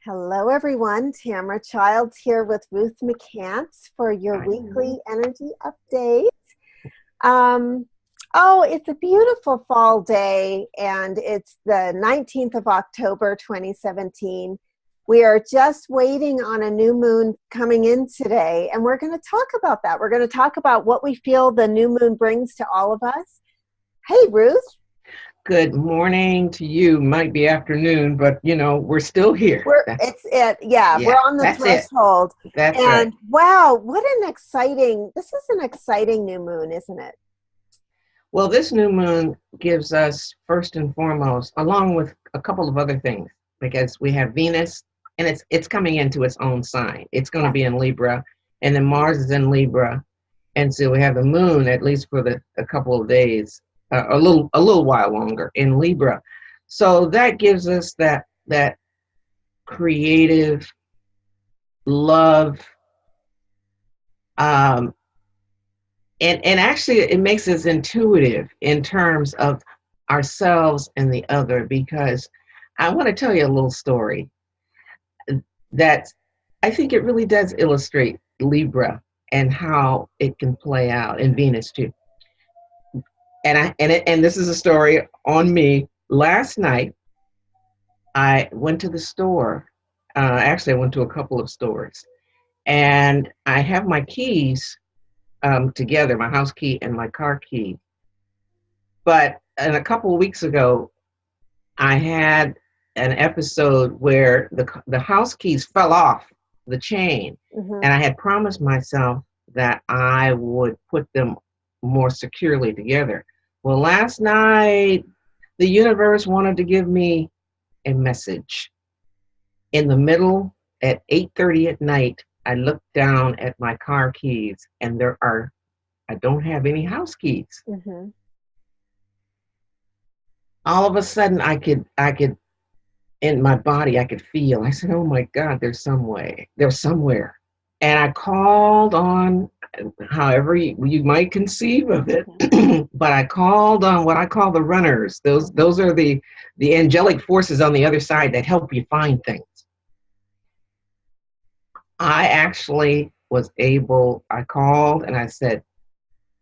Hello, everyone. Tamara Childs here with Ruth McCants for your I weekly energy update. Um, it's a beautiful fall day, and it's the 19th of October, 2017. We are just waiting on a new moon coming in today, and we're going to talk about that. We're going to talk about what we feel the new moon brings to all of us. Hey, Ruth. Good morning to you. Might be afternoon, but we're still here. We're on the That's it. threshold. That's right. And wow, this is an exciting new moon, isn't it? Well, this new moon gives us first and foremost, along with a couple of other things, because we have Venus and it's coming into its own sign. It's going to be in Libra, and then Mars is in Libra. And so we have the moon, at least for a couple of days, a little while longer in Libra. So that gives us that creative love, um, and actually it makes us intuitive in terms of ourselves and the other, because I want to tell you a little story that I think it really does illustrate Libra and how it can play out in Venus too. And this is a story on me. Last night I went to the store. Actually, I went to a couple of stores, and I have my keys together, my house key and my car key. But a couple of weeks ago, I had an episode where the house keys fell off the chain, and I had promised myself that I would put them more securely together. Well, last night, the universe wanted to give me a message. In the middle at 8:30 at night, I looked down at my car keys, and I don't have any house keys. All of a sudden, I could, in my body, I could feel, I said, oh my God, there's somewhere. And I called on, however you might conceive of it, but I called on what I call the runners. Those are the angelic forces on the other side that help you find things. I called and I said,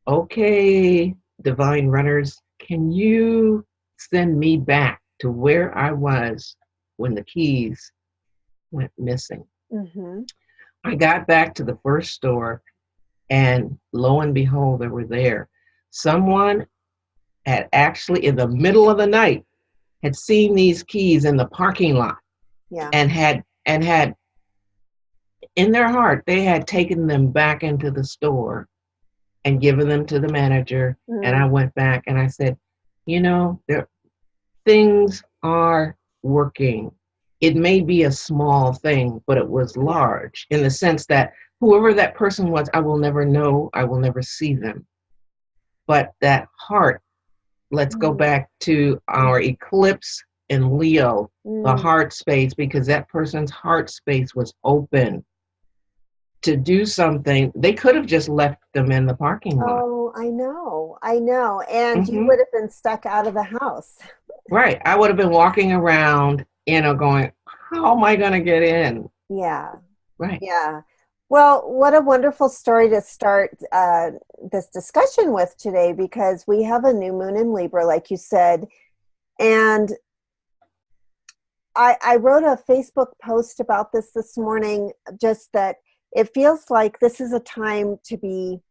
okay, divine runners, can you send me back to where I was when the keys went missing? I got back to the first store, and lo and behold, they were there. Someone had actually, in the middle of the night, had seen these keys in the parking lot, and had in their heart, they had taken them back into the store and given them to the manager. And I went back and I said, things are working. It may be a small thing, but it was large in the sense that whoever that person was, I will never know, I will never see them. But that heart, let's go back to our eclipse in Leo, the heart space, because that person's heart space was open to do something. They could have just left them in the parking lot. Oh, I know. And you would have been stuck out of the house. Right. I would have been walking around, going, how am I going to get in? Yeah. Right. Yeah. Well, what a wonderful story to start this discussion with today, because we have a new moon in Libra, like you said. And I wrote a Facebook post about this morning, just that it feels like this is a time to be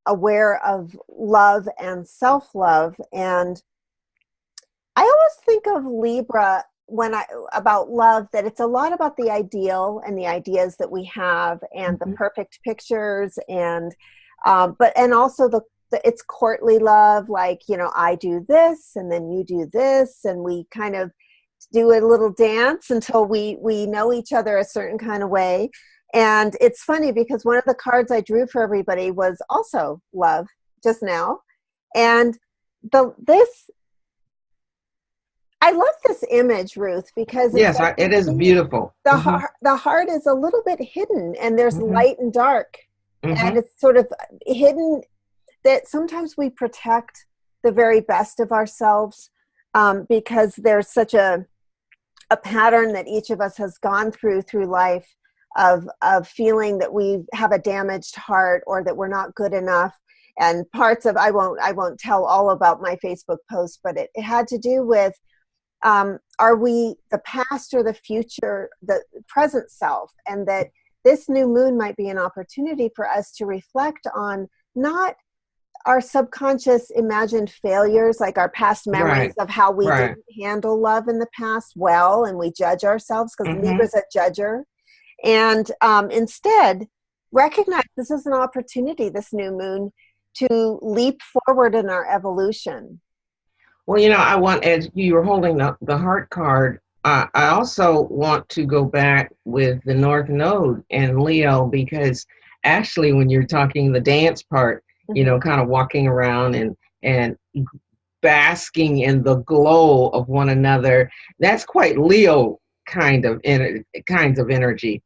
aware of love and self-love. And I always think of Libra about love, that it's a lot about the ideal and the ideas that we have, and the perfect pictures, and also it's courtly love, like, I do this and then you do this, and we kind of do a little dance until we know each other a certain kind of way. And it's funny because one of the cards I drew for everybody was also love just now. And I love this image, Ruth, because yes, it is beautiful. The heart is a little bit hidden, and there's light and dark, and it's sort of hidden, that sometimes we protect the very best of ourselves, because there's such a a pattern that each of us has gone through life of feeling that we have a damaged heart or that we're not good enough. And parts of, I won't tell all about my Facebook post, but it had to do with, are we the past or the future, the present self? And that this new moon might be an opportunity for us to reflect on not our subconscious imagined failures, like our past memories Right. of how we Right. didn't handle love in the past well, and we judge ourselves because Mm-hmm. Libra's a judger. And instead, recognize this is an opportunity, this new moon, to leap forward in our evolution. Well, you know, I want, as you were holding the heart card, I also want to go back with the North Node and Leo, because actually, when you're talking the dance part, you know, Mhm. kind of walking around and basking in the glow of one another, that's quite Leo kinds of energy.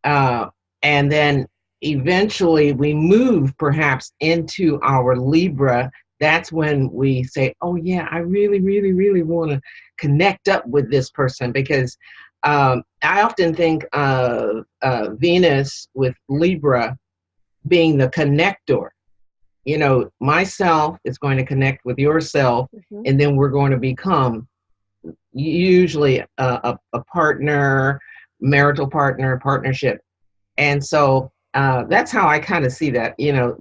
Uh, and then eventually we move perhaps into our Libra. That's when we say, oh, yeah, I really, really, really want to connect up with this person, because I often think of Venus with Libra being the connector. You know, myself is going to connect with yourself, Mhm. and then we're going to become usually a partner, marital partner, partnership. And so that's how I kind of see that. You know,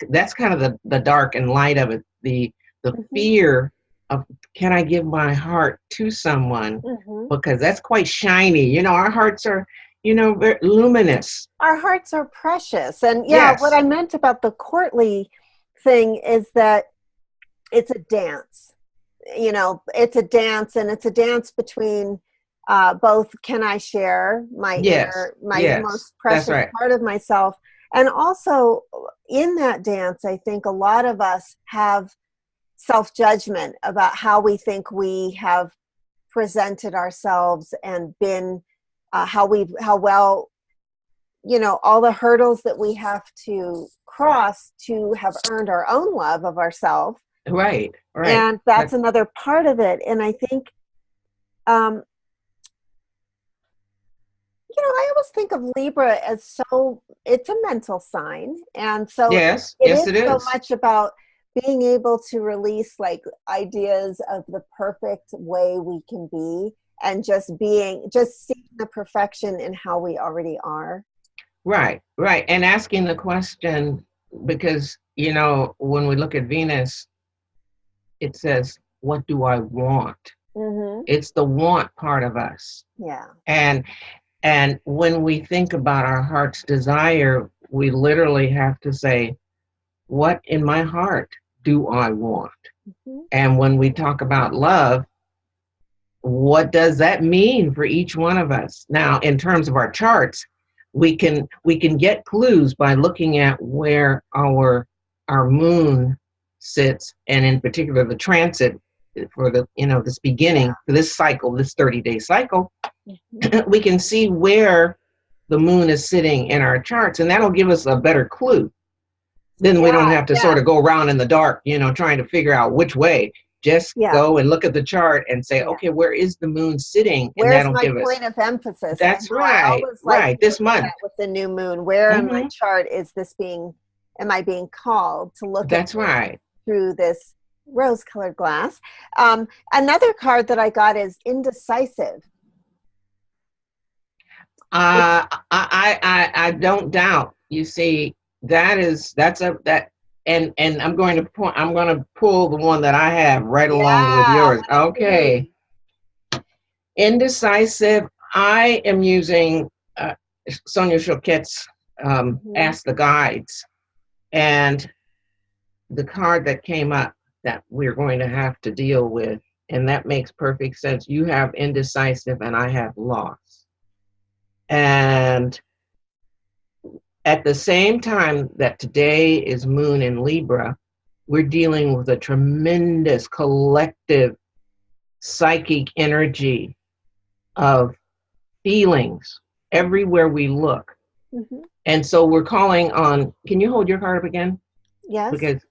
that's kind of the dark and light of it. The Mhm. fear of, can I give my heart to someone? Mhm. Because that's quite shiny. You know, our hearts are, you know, very luminous. Our hearts are precious. And yeah, what Yes. I meant about the courtly thing is that it's a dance. You know, it's a dance, and it's a dance between both, can I share my Yes. inner, my Yes. most That's precious right. part of myself, and also in that dance I think a lot of us have self-judgment about how we think we have presented ourselves and been, how well, you know, all the hurdles that we have to cross to have earned our own love of ourselves. Right. Right. And that's That, another part of it. And I think, um, you know, I always think of Libra as, so it's a mental sign. And so yes. it Yes, is it so is. much about being able to release like ideas of the perfect way we can be, and just seeing the perfection in how we already are. Right, right. And asking the question, because, you know, when we look at Venus, it says, what do I want? Mm-hmm. It's the want part of us. Yeah. And when we think about our heart's desire, we literally have to say, what in my heart do I want? Mm-hmm. And when we talk about love, what does that mean for each one of us? Now, in terms of our charts, we can get clues by looking at where our moon sits, and in particular the transit for the, you know, this beginning for this cycle, this 30-day cycle. Mm-hmm. We can see where the moon is sitting in our charts, and that'll give us a better clue. Then we don't Yeah. have to Yeah. sort of go around in the dark, you know, trying to figure out which way. Just Yeah. go and look at the chart and say, Yeah. okay, where is the moon sitting? And Where's that'll my give us, point of emphasis? I that's know I right, always like right, to this look at month. that with the new moon. Where in my Hmm. chart is this being, am I being called to look at That's this right. through this rose colored glass? Another card that I got is indecisive. Which, I don't doubt. You see, that's a that, and I'm going to pull the one that I have right along with yeah, yours. let's Okay. see. Indecisive. I am using Sonia Choquette's Mhm. Ask the Guides. And the card that came up that we're going to have to deal with, and that makes perfect sense. You have indecisive, and I have loss. And at the same time that today is Moon in Libra, we're dealing with a tremendous collective psychic energy of feelings everywhere we look. Mhm. And so we're calling on, can you hold your card up again? Yes. Because,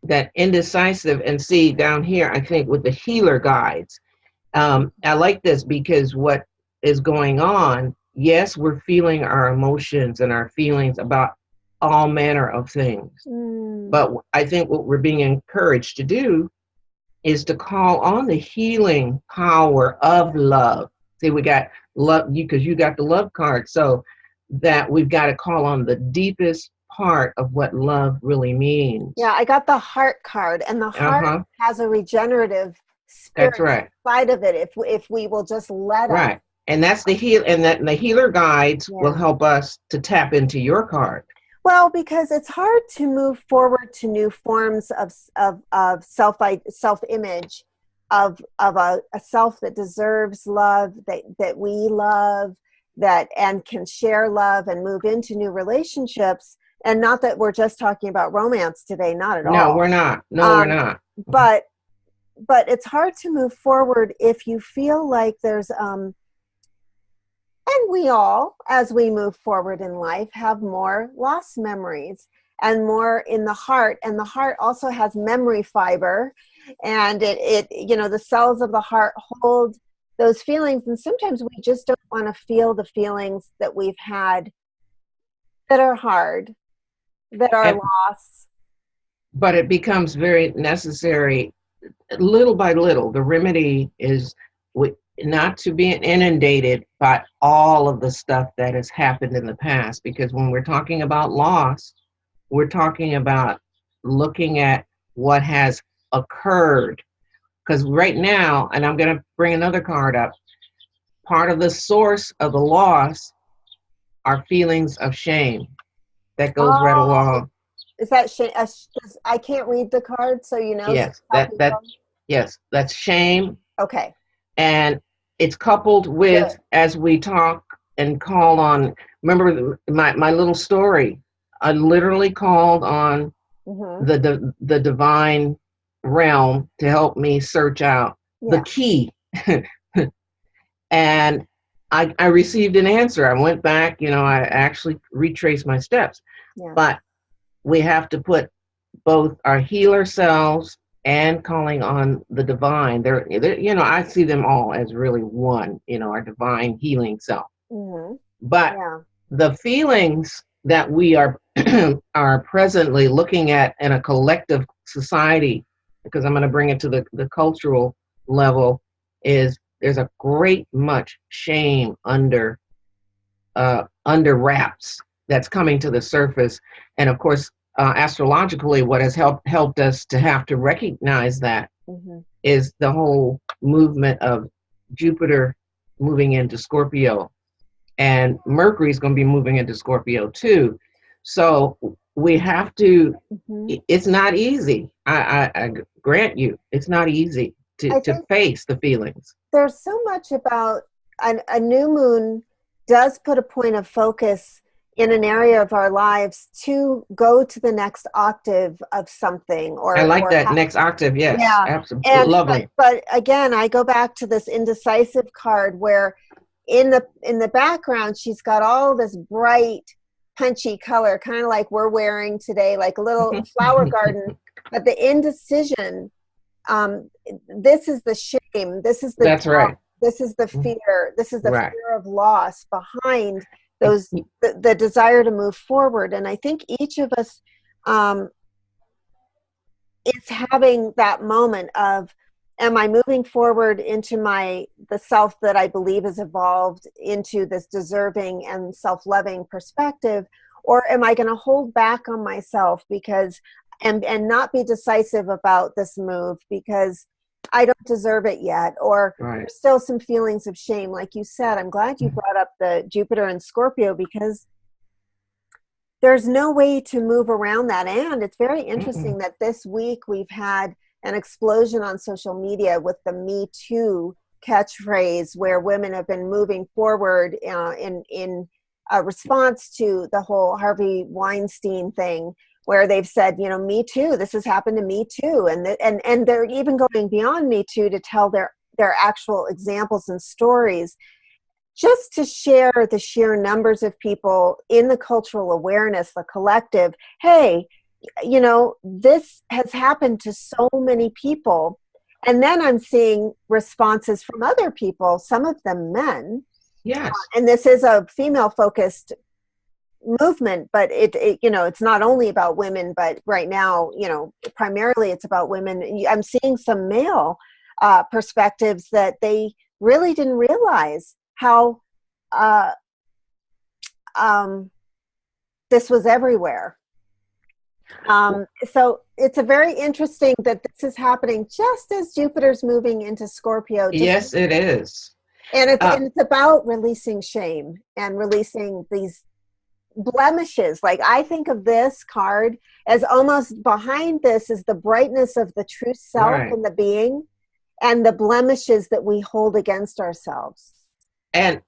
that indecisive, and see down here, I think with the healer guides, I like this because what is going on, yes, we're feeling our emotions and our feelings about all manner of things. Mm. But I think what we're being encouraged to do is to call on the healing power of love. See, we got love, because you got the love card. So that we've got to call on the deepest part of what love really means. Yeah, I got the heart card, and the heart Uh-huh. has a regenerative That's spirit right. inside of it if we will just let us. Right. And that's the heal, and that the healer guides will Yeah. help us to tap into your card. Well, because it's hard to move forward to new forms of self image, of a self that deserves love, that we love, that and can share love and move into new relationships. And not that we're just talking about romance today, not at No, all. we're not. No, we're Um, not. but but it's hard to move forward if you feel like there's and we all, as we move forward in life, have more lost memories and more in the heart. And the heart also has memory fiber. And the cells of the heart hold those feelings. And sometimes we just don't want to feel the feelings that we've had that are hard, that are And, lost. but it becomes very necessary little by little. The remedy is not to be inundated by all of the stuff that has happened in the past, because when we're talking about loss, we're talking about looking at what has occurred. Because right now, and I'm going to bring another card up, part of the source of the loss are feelings of shame. That goes right Oh, along. is that shame? I can't read the card, so so Yes, tell people. yes, that's shame. Okay, And it's coupled good. with, as we talk and call on, remember my little story, I literally called on Mm-hmm. the divine realm to help me search out the Yeah, key. And I received an answer. I went back, I actually retraced my steps. yeah. But we have to put both our healer selves and calling on the divine. I see them all as really one, our divine healing self. Mm-hmm. But Yeah. the feelings that we are are presently looking at in a collective society, because I'm going to bring it to the cultural level, is there's a great much shame under wraps that's coming to the surface. And of course, astrologically, what has helped us to have to recognize that Mm-hmm. is the whole movement of Jupiter moving into Scorpio, and Mercury is going to be moving into Scorpio too. So we have to. Mm-hmm. It's not easy. I grant you, it's not easy I to think face the feelings. there's so much about a new moon does put a point of focus in an area of our lives to go to the next octave of something I like or that next octave. Yes, yeah. absolutely And but lovely. but again, I go back to this indecisive card where in the background she's got all this bright punchy color, kind of like we're wearing today, like a little flower garden. But the indecision, um, this is the shame, this is the That's doubt, right. this is the fear, this is the Right. fear of loss behind the desire to move forward. And I think each of us um, is having that moment of, am I moving forward into the self that I believe has evolved into this deserving and self-loving perspective, or am I going to hold back on myself because and not be decisive about this move because I don't deserve it yet, or Right. there's still some feelings of shame, like you said. I'm glad you brought up the Jupiter and Scorpio, because there's no way to move around that. And it's very Mm-mm. interesting that this week we've had an explosion on social media with the Me Too catchphrase, where women have been moving forward in a response to the whole Harvey Weinstein thing, where they've said, me too, this has happened to me too. And they're even going beyond Me Too to tell their actual examples and stories, just to share the sheer numbers of people in the cultural awareness, the collective. Hey, this has happened to so many people. And then I'm seeing responses from other people, some of them men. Yes. And this is a female focused movement, but it you know, it's not only about women, but right now, you know, primarily it's about women. I'm seeing some male perspectives that they really didn't realize how uh, um, this was everywhere. So it's a very interesting that this is happening just as Jupiter's moving into Scorpio. Just Yes, it is. and Uh, it's about releasing shame and releasing these blemishes. Like, I think of this card as almost behind this is the brightness of the true self right. and the being, and the blemishes that we hold against ourselves. And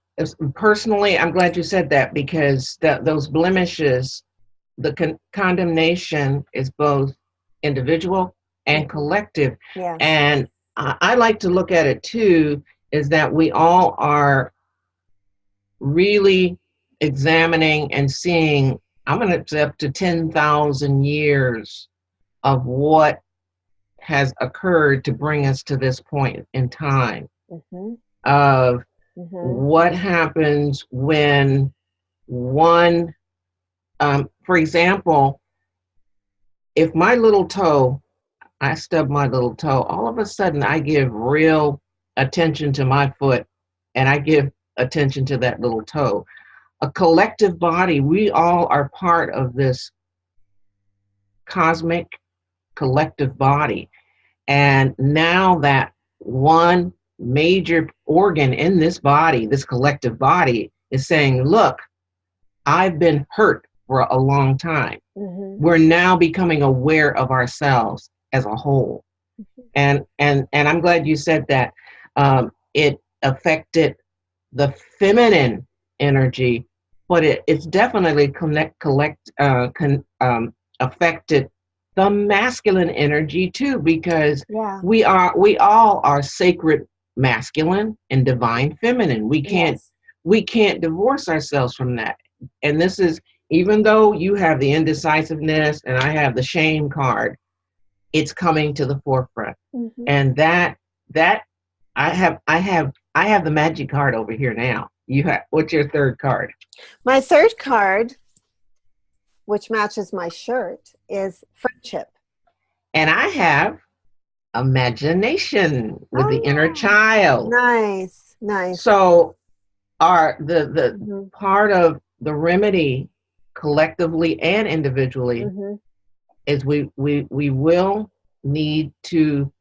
personally, I'm glad you said that, because those blemishes, the condemnation is both individual and Mhm. collective. Yes. And I like to look at it too, is that we all are really examining and seeing, I'm going to say up to 10,000 years of what has occurred to bring us to this point in time, Mm-hmm. of Mm-hmm. what happens when one, for example, if my little toe, I stub my little toe, all of a sudden I give real attention to my foot, and I give attention to that little toe. A collective body, we all are part of this cosmic collective body. And now that one major organ in this body, this collective body, is saying, look, I've been hurt for a long time. Mm-hmm. We're now becoming aware of ourselves as a whole. And I'm glad you said that. It affected the feminine energy, but it's definitely affected the masculine energy too, because Yeah. we all are sacred masculine and divine feminine. Yes. We can't divorce ourselves from that. And this is, even though you have the indecisiveness and I have the shame card, it's coming to the forefront. Mm-hmm. And that I have the magic card over here now. You have, what's your third card? My third card, which matches my shirt, is friendship. And I have imagination with the inner Oh, child. nice, nice. So our the Mm-hmm. part of the remedy, collectively and individually, Mm-hmm. is we will need to,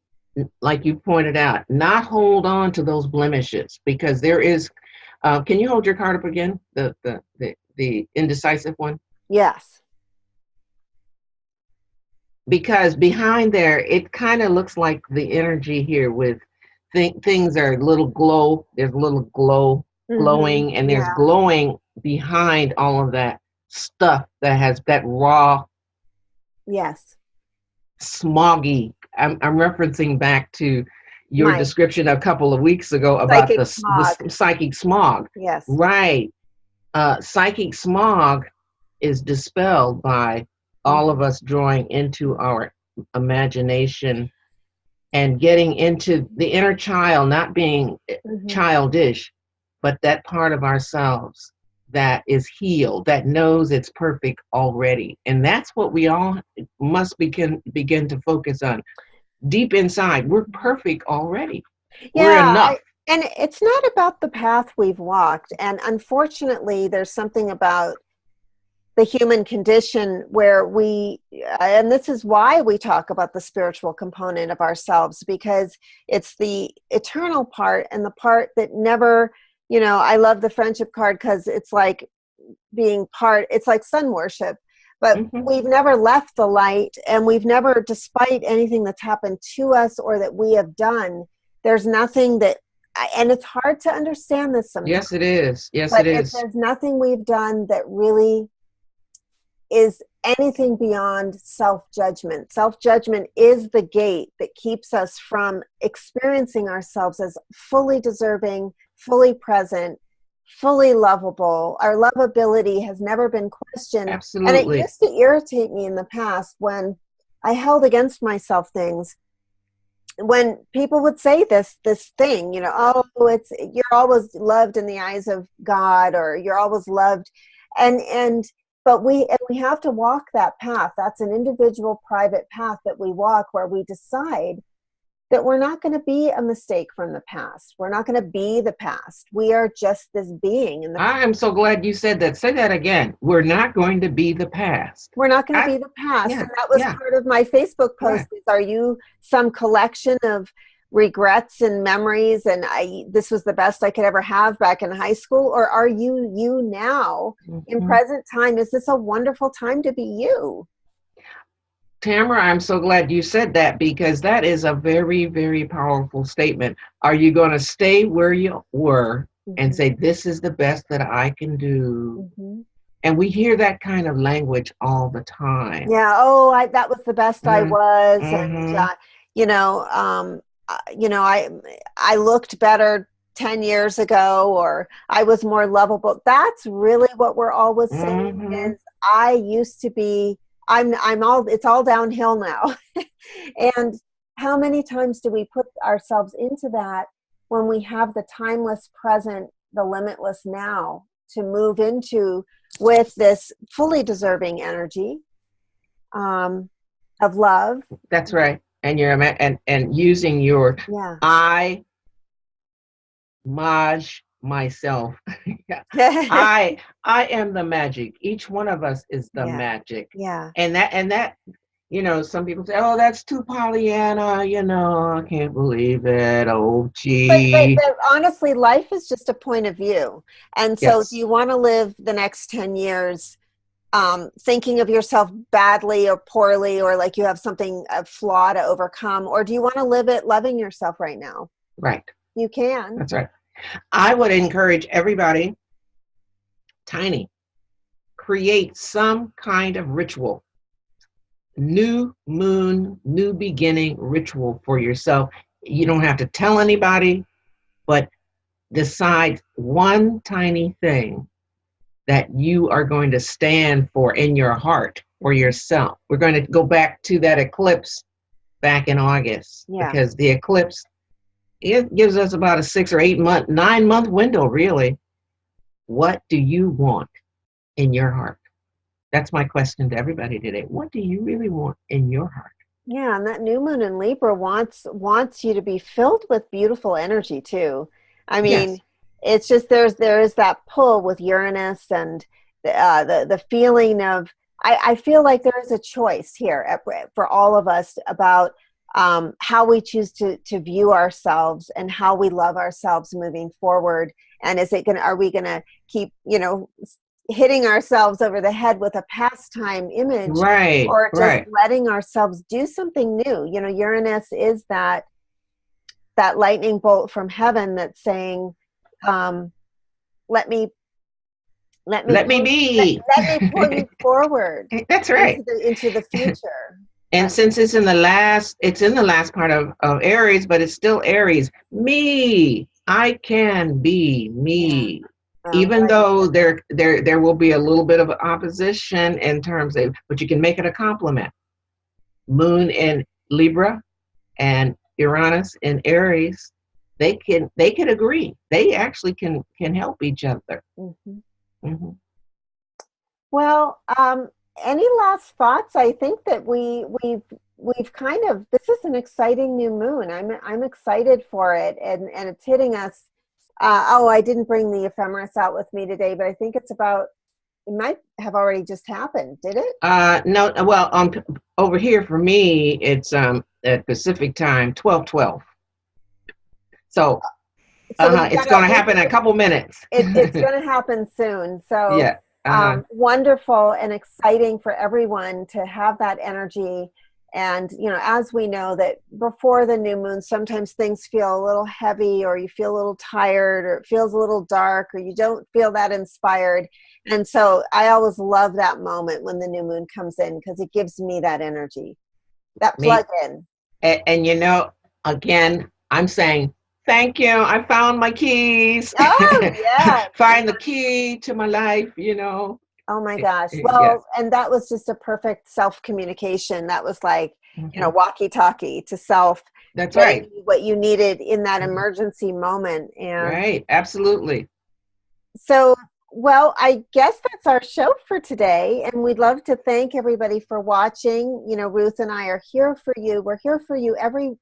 like you pointed out, not hold on to those blemishes, because there is, can you hold your card up again, the indecisive one? Yes. Because behind there, it kind of looks like the energy here with things are a little glow, there's a little Mm-hmm. glowing, and there's Yeah. glowing behind all of that stuff that has that raw, Yes. smoggy. I'm referencing back to your My description a couple of weeks ago about psychic smog. the psychic smog. Yes. Right. Psychic smog is dispelled by all of Mm-hmm. us drawing into our imagination and getting into the inner child, not being Mm-hmm. childish, but that part of ourselves that is healed, that knows it's perfect already. And that's what we all must begin to focus on. Deep inside, we're perfect already. We're Yeah, enough. and it's not about the path we've walked. And unfortunately, there's something about the human condition where and this is why we talk about the spiritual component of ourselves, because it's the eternal part and the part that never, you know, I love the friendship card because it's like being part, it's like sun worship, but Hmm. we've never left the light, and we've never, despite anything that's happened to us or that we have done, there's nothing that, and it's hard to understand this sometimes, Yes, it is. Yes, it but is. there's nothing we've done that really is anything beyond self-judgment. Self-judgment is the gate that keeps us from experiencing ourselves as fully deserving, fully present, fully lovable. Our lovability has never been questioned. And it Absolutely. used to irritate me in the past when I held against myself things when people would say this thing, oh, it's, you're always loved in the eyes of God, or you're always loved, and but we have to walk that path. That's an individual private path that we walk, where we decide that we're not going to be a mistake from the past. We're not going to be the past. We are just this being in the I am so glad you said that. Say that again. We're not going to be the past. We're not going to be the past. Yeah, And that was yeah, part of my Facebook right. post. Is, are you some collection of regrets and memories, and this was the best I could ever have back in high school? Or are you now in Mhm. present time? Is this a wonderful time to be you? Tamara, I'm so glad you said that, because that is a very, very powerful statement. Are you going to stay where you were and Mm-hmm. say, this is the best that I can do? Mm-hmm. And we hear that kind of language all the time. Yeah. Oh, that was the best I was, and Mm-hmm. you know, um, I looked better 10 years ago, or I was more lovable. That's really what we're always saying, Mm-hmm. is I used to be, I'm all, it's all downhill now. And how many times do we put ourselves into that, when we have the timeless present, the limitless now to move into, with this fully deserving energy, um, of love. That's right. And you're and using your Yeah. I Maj myself. Yeah. Yeah. I am the magic. Each one of us is the magic. Yeah. And that, some people say, oh, that's too Pollyanna, I can't believe it. Oh, But, but gee. but honestly, life is just a point of view. And so, do Yes, you want to live the next 10 years thinking of yourself badly or poorly, or like you have something, a flaw to overcome? Or do you want to live it loving yourself right now? right. You can. That's right. I would encourage everybody, tiny, create some kind of ritual, new moon, new beginning ritual for yourself. You don't have to tell anybody, but decide one tiny thing that you are going to stand for in your heart for yourself. We're going to go back to that eclipse back in August, Yeah. because the eclipse, it gives us about a 6 or 8 month, 9 month window, really. What do you want in your heart? That's my question to everybody today. What do you really want in your heart? Yeah, and that new moon in Libra wants you to be filled with beautiful energy too. I Yes, mean, it's just there is that pull with Uranus, and the feeling of, I feel like there is a choice here for all of us about how we choose to view ourselves, and how we love ourselves moving forward. And are we gonna keep, hitting ourselves over the head with a pastime image, right, or just right. letting ourselves do something new? Uranus is that lightning bolt from heaven that's saying, um, let me Let me be. let me pull you forward That's into right. the future. And since it's in the last part of Aries, but it's still Aries. Me, I can be Yeah. me. I'm Even glad you though said that. there will be a little bit of opposition in terms of, but you can make it a compliment. Moon in Libra and Uranus in Aries, they can agree. They actually can help each other. Hmm. Hmm. Well, any last thoughts? I think that we've kind of, this is an exciting new moon. I'm excited for it, and it's hitting us. Oh, I didn't bring the ephemeris out with me today, but I think it might have already just happened. Did it? No, well, over here for me, it's at Pacific time, 12:12. So, So we've it's got going to happen in a couple minutes. it's going to happen soon. So Yeah. Uh-huh. wonderful and exciting for everyone to have that energy. And, as we know that before the new moon, sometimes things feel a little heavy, or you feel a little tired, or it feels a little dark, or you don't feel that inspired. And so I always love that moment when the new moon comes in, because it gives me that energy, that plug Me in. and again, I'm saying thank you. I found my keys. Oh, yes. Find the key to my life. Oh my gosh. Yes. Well, and that was just a perfect self communication. That was like, Hmm. walkie talkie to self, That's getting right. you what you needed in that Mhm. emergency moment. And Right. Absolutely. so, well, I guess that's our show for today. And we'd love to thank everybody for watching. You know, Ruth and I are here for you. We're here for you every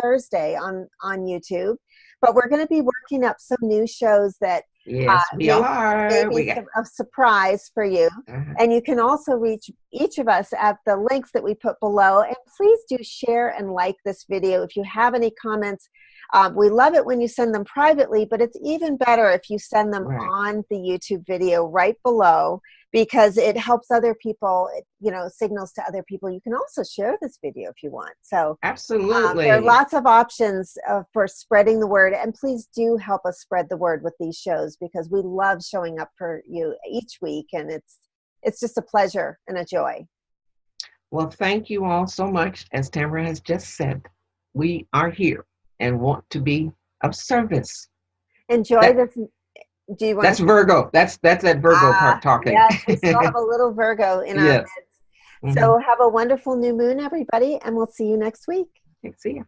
Thursday on YouTube. But we're going to be working up some new shows that Yes, we may are. be We got. a surprise for you. Uh-huh. And you can also reach each of us at the links that we put below. And please do share and like this video. If you have any comments, we love it when you send them privately, but it's even better if you send them Right. on the YouTube video right below, because it helps other people, you know, signals to other people. You can also share this video if you want. So there are Absolutely. lots of options for spreading the word, and please do help us spread the word with these shows, because we love showing up for you each week, and it's just a pleasure and a joy. Well, thank you all so much. As Tamara has just said, we are here and want to be of service. Enjoy That this. Do you want to that's say? Virgo. That's that Virgo part talking. Yes, we still have a little Virgo in our Yes. midst. Hmm. So have a wonderful new moon, everybody, and we'll see you next week. See ya.